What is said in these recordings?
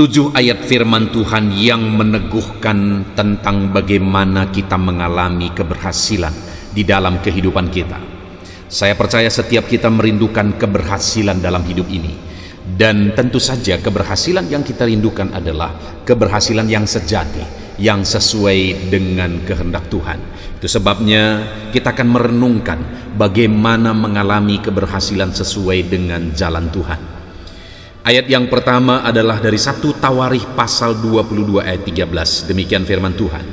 7 ayat firman Tuhan yang meneguhkan tentang bagaimana kita mengalami keberhasilan di dalam kehidupan kita. Saya percaya setiap kita merindukan keberhasilan dalam hidup ini. Dan tentu saja keberhasilan yang kita rindukan adalah keberhasilan yang sejati, yang sesuai dengan kehendak Tuhan. Itu sebabnya kita akan merenungkan bagaimana mengalami keberhasilan sesuai dengan jalan Tuhan. Ayat yang pertama adalah dari 1 Tawarikh pasal 22 ayat 13. Demikian firman Tuhan.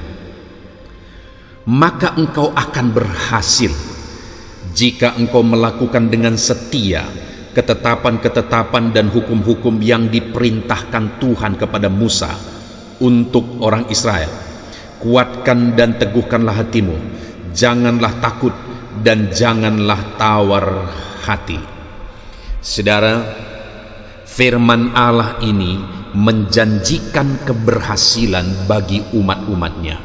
Maka engkau akan berhasil jika engkau melakukan dengan setia ketetapan-ketetapan dan hukum-hukum yang diperintahkan Tuhan kepada Musa untuk orang Israel. Kuatkan dan teguhkanlah hatimu, janganlah takut dan janganlah tawar hati. Saudara, firman Allah ini menjanjikan keberhasilan bagi umat-umatnya.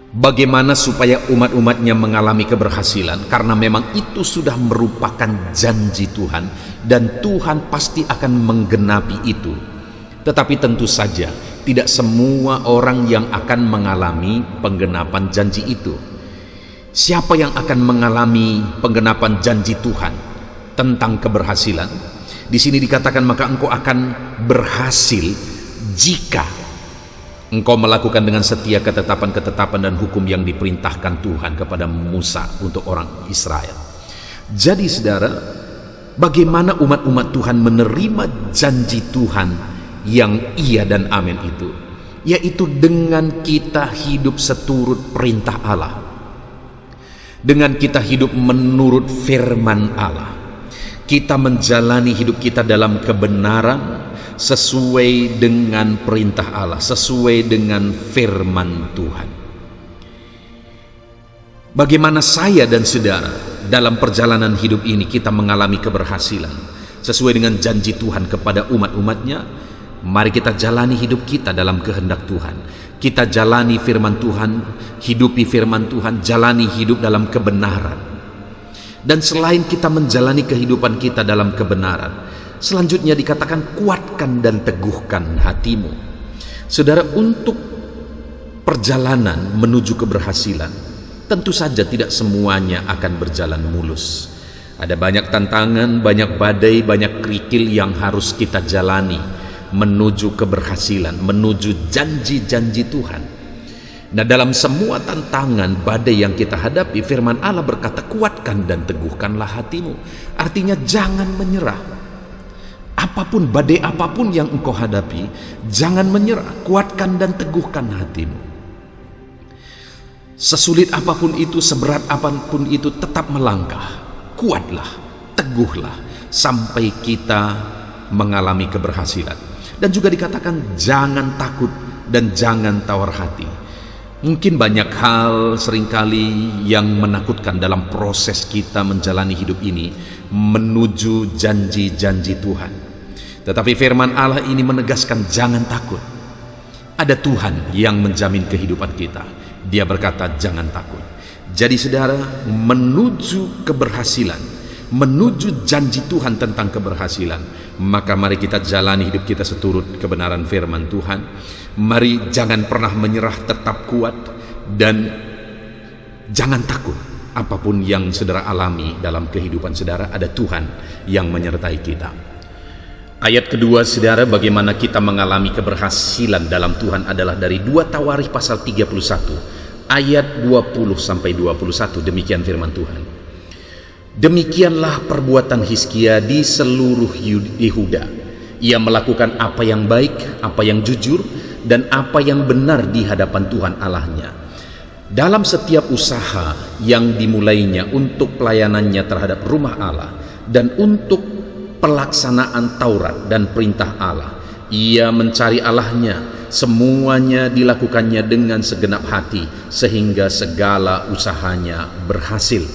Bagaimana supaya umat-umatnya mengalami keberhasilan? Karena memang itu sudah merupakan janji Tuhan, dan Tuhan pasti akan menggenapi itu. Tetapi tentu saja tidak semua orang yang akan mengalami penggenapan janji itu. Siapa yang akan mengalami penggenapan janji Tuhan tentang keberhasilan? Di sini dikatakan maka engkau akan berhasil jika engkau melakukan dengan setia ketetapan-ketetapan dan hukum yang diperintahkan Tuhan kepada Musa untuk orang Israel. Jadi saudara, bagaimana umat-umat Tuhan menerima janji Tuhan yang iya dan amin itu? Yaitu dengan kita hidup seturut perintah Allah, dengan kita hidup menurut firman Allah, kita menjalani hidup kita dalam kebenaran sesuai dengan perintah Allah, sesuai dengan firman Tuhan. Bagaimana saya dan saudara dalam perjalanan hidup ini kita mengalami keberhasilan sesuai dengan janji Tuhan kepada umat-umatnya? Mari kita jalani hidup kita dalam kehendak Tuhan. Kita jalani firman Tuhan, hidupi firman Tuhan, jalani hidup dalam kebenaran. Dan selain kita menjalani kehidupan kita dalam kebenaran, selanjutnya dikatakan kuatkan dan teguhkan hatimu. Saudara, untuk perjalanan menuju keberhasilan, tentu saja tidak semuanya akan berjalan mulus. Ada banyak tantangan, banyak badai, banyak kerikil yang harus kita jalani menuju keberhasilan, menuju janji-janji Tuhan. Nah, dalam semua tantangan, badai yang kita hadapi, firman Allah berkata kuatkan dan teguhkanlah hatimu. Artinya jangan menyerah. Apapun badai apapun yang engkau hadapi, jangan menyerah, kuatkan dan teguhkan hatimu. Sesulit apapun itu, seberat apapun itu, tetap melangkah. Kuatlah, teguhlah sampai kita mengalami keberhasilan. Dan juga dikatakan jangan takut dan jangan tawar hati. Mungkin banyak hal seringkali yang menakutkan dalam proses kita menjalani hidup ini menuju janji-janji Tuhan. Tetapi firman Allah ini menegaskan jangan takut. Ada Tuhan yang menjamin kehidupan kita. Dia berkata jangan takut. Jadi saudara, menuju keberhasilan, menuju janji Tuhan tentang keberhasilan, maka mari kita jalani hidup kita seturut kebenaran firman Tuhan. Mari jangan pernah menyerah, tetap kuat dan jangan takut. Apapun yang saudara alami dalam kehidupan saudara, ada Tuhan yang menyertai kita. Ayat kedua saudara, bagaimana kita mengalami keberhasilan dalam Tuhan adalah dari 2 Tawarikh pasal 31 ayat 20 sampai 21. Demikian firman Tuhan. Demikianlah perbuatan Hizkia di seluruh Yehuda. Ia melakukan apa yang baik, apa yang jujur, dan apa yang benar di hadapan Tuhan Allahnya. Dalam setiap usaha yang dimulainya untuk pelayanannya terhadap rumah Allah dan untuk pelaksanaan Taurat dan perintah Allah, ia mencari Allahnya. Semuanya dilakukannya dengan segenap hati sehingga segala usahanya berhasil.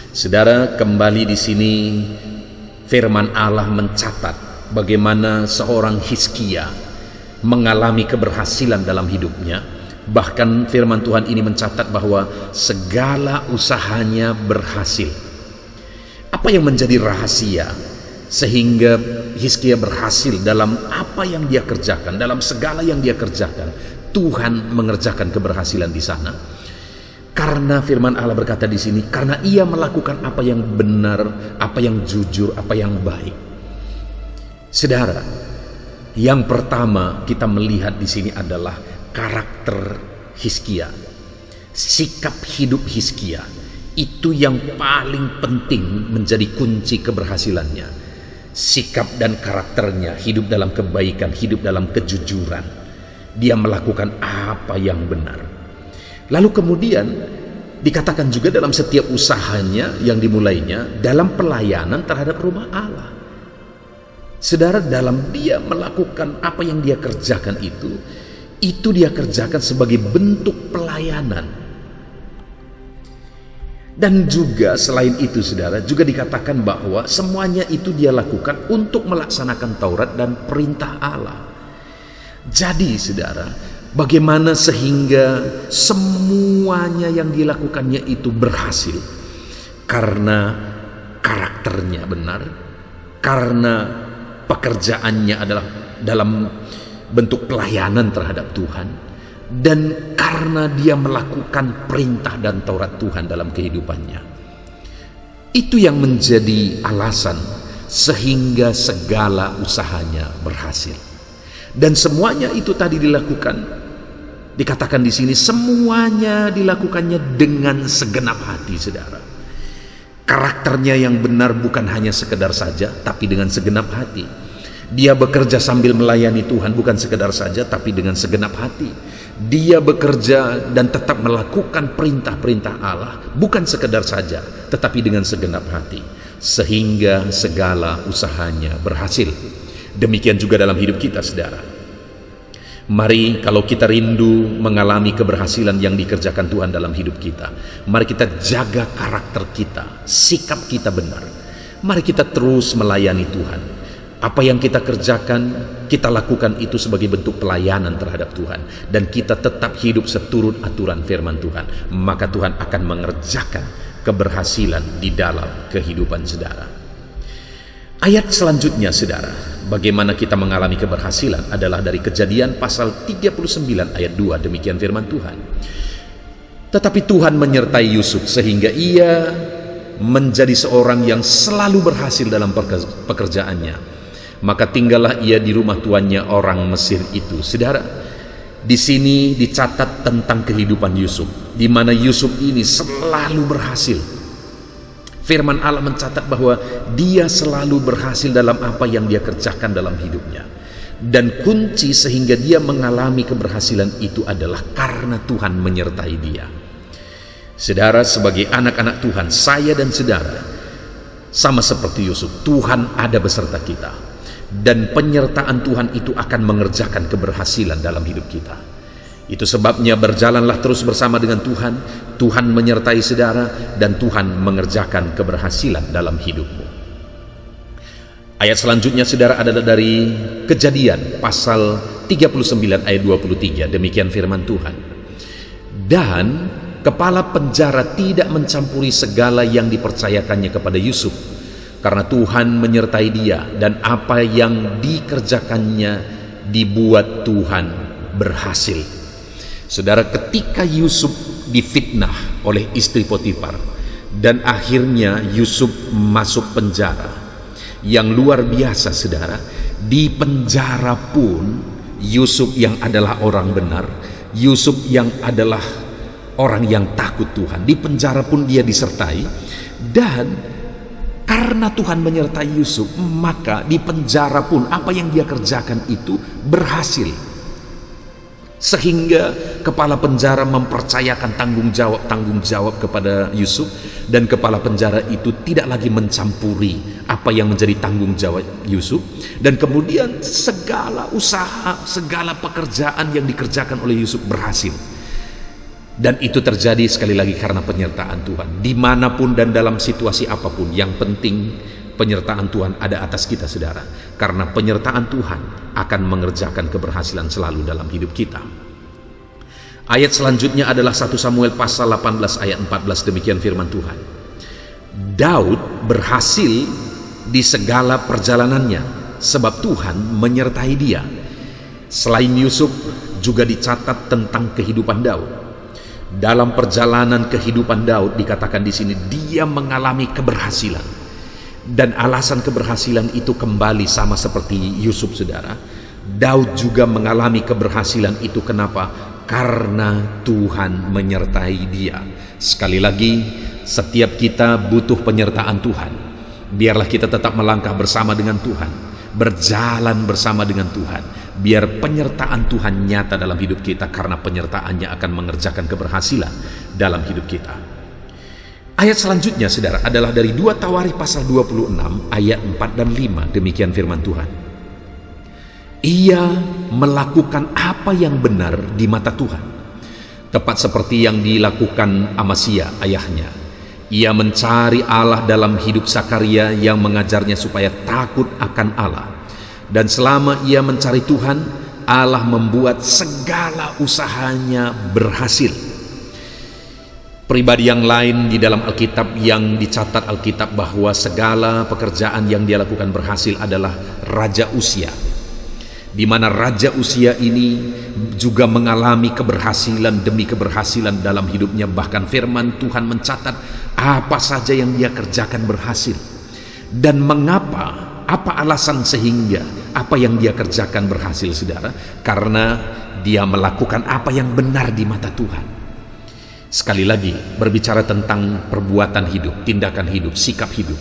Saudara, kembali di sini firman Allah mencatat bagaimana seorang Hizkia mengalami keberhasilan dalam hidupnya. Bahkan firman Tuhan ini mencatat bahwa segala usahanya berhasil. Apa yang menjadi rahasia sehingga Hizkia berhasil dalam apa yang dia kerjakan, dalam segala yang dia kerjakan, Tuhan mengerjakan keberhasilan di sana. Karena firman Allah berkata di sini, karena ia melakukan apa yang benar, apa yang jujur, apa yang baik. Saudara, yang pertama kita melihat di sini adalah karakter Hizkia. Sikap hidup Hizkia itu yang paling penting menjadi kunci keberhasilannya. Sikap dan karakternya, hidup dalam kebaikan, hidup dalam kejujuran. Dia melakukan apa yang benar. Lalu kemudian dikatakan juga dalam setiap usahanya yang dimulainya, dalam pelayanan terhadap rumah Allah. Saudara, dalam dia melakukan apa yang dia kerjakan itu dia kerjakan sebagai bentuk pelayanan. Dan juga selain itu, saudara, juga dikatakan bahwa semuanya itu dia lakukan untuk melaksanakan Taurat dan perintah Allah. Jadi, saudara, bagaimana sehingga semuanya yang dilakukannya itu berhasil? Karena karakternya benar, karena pekerjaannya adalah dalam bentuk pelayanan terhadap Tuhan, dan karena dia melakukan perintah dan Taurat Tuhan dalam kehidupannya. Itu yang menjadi alasan sehingga segala usahanya berhasil. Dan semuanya itu tadi dilakukan, dikatakan di sini semuanya dilakukannya dengan segenap hati, saudara. Karakternya yang benar bukan hanya sekedar saja, tapi dengan segenap hati. Dia bekerja sambil melayani Tuhan bukan sekedar saja, tapi dengan segenap hati. Dia bekerja dan tetap melakukan perintah-perintah Allah bukan sekedar saja, tetapi dengan segenap hati, sehingga segala usahanya berhasil. Demikian juga dalam hidup kita, saudara. Mari, kalau kita rindu mengalami keberhasilan yang dikerjakan Tuhan dalam hidup kita, mari kita jaga karakter kita, sikap kita benar. Mari kita terus melayani Tuhan. Apa yang kita kerjakan, kita lakukan itu sebagai bentuk pelayanan terhadap Tuhan. Dan kita tetap hidup seturut aturan firman Tuhan. Maka Tuhan akan mengerjakan keberhasilan di dalam kehidupan saudara. Ayat selanjutnya, saudara, bagaimana kita mengalami keberhasilan adalah dari Kejadian pasal 39 ayat 2. Demikian firman Tuhan. Tetapi Tuhan menyertai Yusuf sehingga ia menjadi seorang yang selalu berhasil dalam pekerjaannya. Maka tinggallah ia di rumah tuannya orang Mesir itu. Saudara, di sini dicatat tentang kehidupan Yusuf, di mana Yusuf ini selalu berhasil. Firman Allah mencatat bahwa dia selalu berhasil dalam apa yang dia kerjakan dalam hidupnya. Dan kunci sehingga dia mengalami keberhasilan itu adalah karena Tuhan menyertai dia. Saudara, sebagai anak-anak Tuhan, saya dan saudara sama seperti Yusuf, Tuhan ada beserta kita. Dan penyertaan Tuhan itu akan mengerjakan keberhasilan dalam hidup kita. Itu sebabnya berjalanlah terus bersama dengan Tuhan. Tuhan menyertai saudara dan Tuhan mengerjakan keberhasilan dalam hidupmu. Ayat selanjutnya, saudara, adalah dari Kejadian pasal 39 ayat 23. Demikian firman Tuhan. Dan kepala penjara tidak mencampuri segala yang dipercayakannya kepada Yusuf, karena Tuhan menyertai dia, dan apa yang dikerjakannya dibuat Tuhan berhasil. Saudara, ketika Yusuf difitnah oleh istri Potifar dan akhirnya Yusuf masuk penjara yang luar biasa, saudara, di penjara pun Yusuf yang adalah orang benar, Yusuf yang adalah orang yang takut Tuhan, di penjara pun dia disertai. Dan karena Tuhan menyertai Yusuf, maka di penjara pun apa yang dia kerjakan itu berhasil. Sehingga kepala penjara mempercayakan tanggung jawab kepada Yusuf, dan kepala penjara itu tidak lagi mencampuri apa yang menjadi tanggung jawab Yusuf. Dan kemudian segala usaha, segala pekerjaan yang dikerjakan oleh Yusuf berhasil. Dan itu terjadi sekali lagi karena penyertaan Tuhan. Dimanapun dan dalam situasi apapun, yang penting penyertaan Tuhan ada atas kita, saudara. Karena penyertaan Tuhan akan mengerjakan keberhasilan selalu dalam hidup kita. Ayat selanjutnya adalah 1 Samuel pasal 18 ayat 14. Demikian firman Tuhan. Daud berhasil di segala perjalanannya sebab Tuhan menyertai dia. Selain Yusuf, juga dicatat tentang kehidupan Daud. Dalam perjalanan kehidupan Daud dikatakan di sini dia mengalami keberhasilan. Dan alasan keberhasilan itu kembali sama seperti Yusuf, saudara. Daud juga mengalami keberhasilan itu. Kenapa? Karena Tuhan menyertai dia. Sekali lagi, setiap kita butuh penyertaan Tuhan. Biarlah kita tetap melangkah bersama dengan Tuhan, berjalan bersama dengan Tuhan. Biar penyertaan Tuhan nyata dalam hidup kita, karena penyertaannya akan mengerjakan keberhasilan dalam hidup kita. Ayat selanjutnya, saudara, adalah dari 2 Tawarikh pasal 26 ayat 4 dan 5. Demikian firman Tuhan. Ia melakukan apa yang benar di mata Tuhan, tepat seperti yang dilakukan Amasya ayahnya. Ia mencari Allah dalam hidup Sakaria yang mengajarnya supaya takut akan Allah. Dan selama ia mencari Tuhan, Allah membuat segala usahanya berhasil. Pribadi yang lain di dalam Alkitab yang dicatat Alkitab bahwa segala pekerjaan yang dia lakukan berhasil adalah Raja Uzia, di mana Raja Uzia ini juga mengalami keberhasilan demi keberhasilan dalam hidupnya. Bahkan firman Tuhan mencatat apa saja yang dia kerjakan berhasil. Dan mengapa? Apa alasan sehingga apa yang dia kerjakan berhasil, saudara? Karena dia melakukan apa yang benar di mata Tuhan. Sekali lagi, berbicara tentang perbuatan hidup, tindakan hidup, sikap hidup.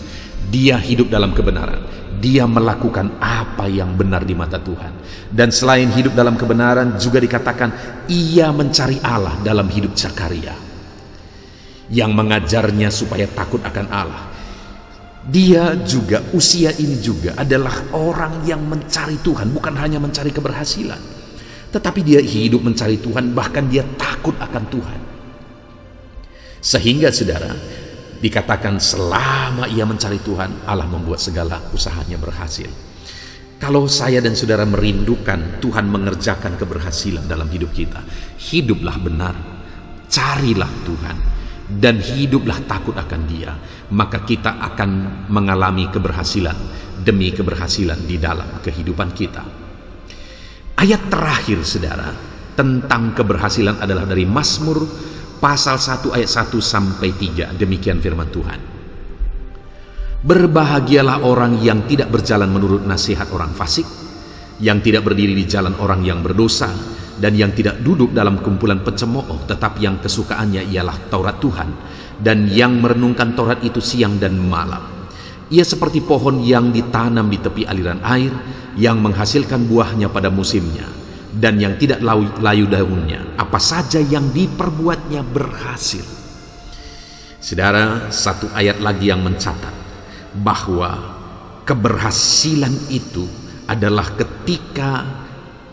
Dia hidup dalam kebenaran. Dia melakukan apa yang benar di mata Tuhan. Dan selain hidup dalam kebenaran, juga dikatakan ia mencari Allah dalam hidup Zakaria, yang mengajarnya supaya takut akan Allah. Dia juga, Uzia ini juga adalah orang yang mencari Tuhan, bukan hanya mencari keberhasilan, tetapi dia hidup mencari Tuhan, bahkan dia takut akan Tuhan. Sehingga, saudara, dikatakan selama ia mencari Tuhan, Allah membuat segala usahanya berhasil. Kalau saya dan saudara merindukan Tuhan mengerjakan keberhasilan dalam hidup kita, hiduplah benar, carilah Tuhan, dan hiduplah takut akan Dia, maka kita akan mengalami keberhasilan demi keberhasilan di dalam kehidupan kita. Ayat terakhir, saudara, tentang keberhasilan adalah dari Mazmur pasal 1 ayat 1 sampai 3. Demikian firman Tuhan. Berbahagialah orang yang tidak berjalan menurut nasihat orang fasik, yang tidak berdiri di jalan orang yang berdosa, dan yang tidak duduk dalam kumpulan pencemooh, tetapi yang kesukaannya ialah Taurat Tuhan, dan yang merenungkan Taurat itu siang dan malam. Ia seperti pohon yang ditanam di tepi aliran air, yang menghasilkan buahnya pada musimnya, dan yang tidak layu daunnya. Apa saja yang diperbuatnya berhasil. Saudara, satu ayat lagi yang mencatat bahwa keberhasilan itu adalah ketika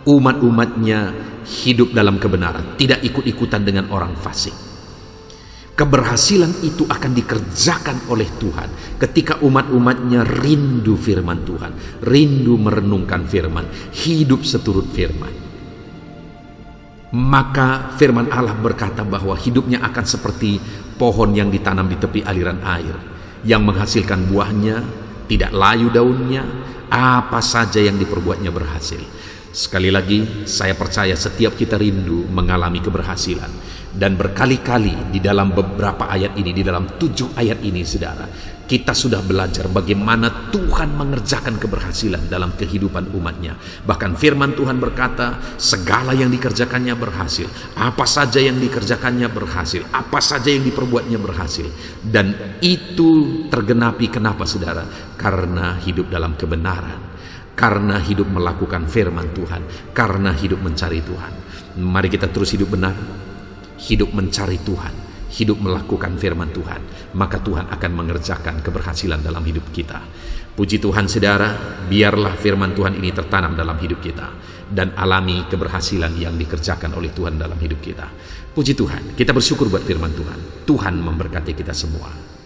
umat-umatnya hidup dalam kebenaran, tidak ikut-ikutan dengan orang fasik. Keberhasilan itu akan dikerjakan oleh Tuhan ketika umat-umatnya rindu firman Tuhan, rindu merenungkan firman, hidup seturut firman. Maka firman Allah berkata bahwa hidupnya akan seperti pohon yang ditanam di tepi aliran air, yang menghasilkan buahnya, tidak layu daunnya, apa saja yang diperbuatnya berhasil. Sekali lagi, saya percaya setiap kita rindu mengalami keberhasilan. Dan berkali-kali di dalam beberapa ayat ini, di dalam 7 ayat ini, saudara, kita sudah belajar bagaimana Tuhan mengerjakan keberhasilan dalam kehidupan umatnya. Bahkan firman Tuhan berkata, segala yang dikerjakannya berhasil. Apa saja yang dikerjakannya berhasil. Apa saja yang diperbuatnya berhasil. Dan itu tergenapi kenapa, saudara? Karena hidup dalam kebenaran. Karena hidup melakukan firman Tuhan, karena hidup mencari Tuhan. Mari kita terus hidup benar, hidup mencari Tuhan, hidup melakukan firman Tuhan, maka Tuhan akan mengerjakan keberhasilan dalam hidup kita. Puji Tuhan, saudara, biarlah firman Tuhan ini tertanam dalam hidup kita dan alami keberhasilan yang dikerjakan oleh Tuhan dalam hidup kita. Puji Tuhan, kita bersyukur buat firman Tuhan. Tuhan memberkati kita semua.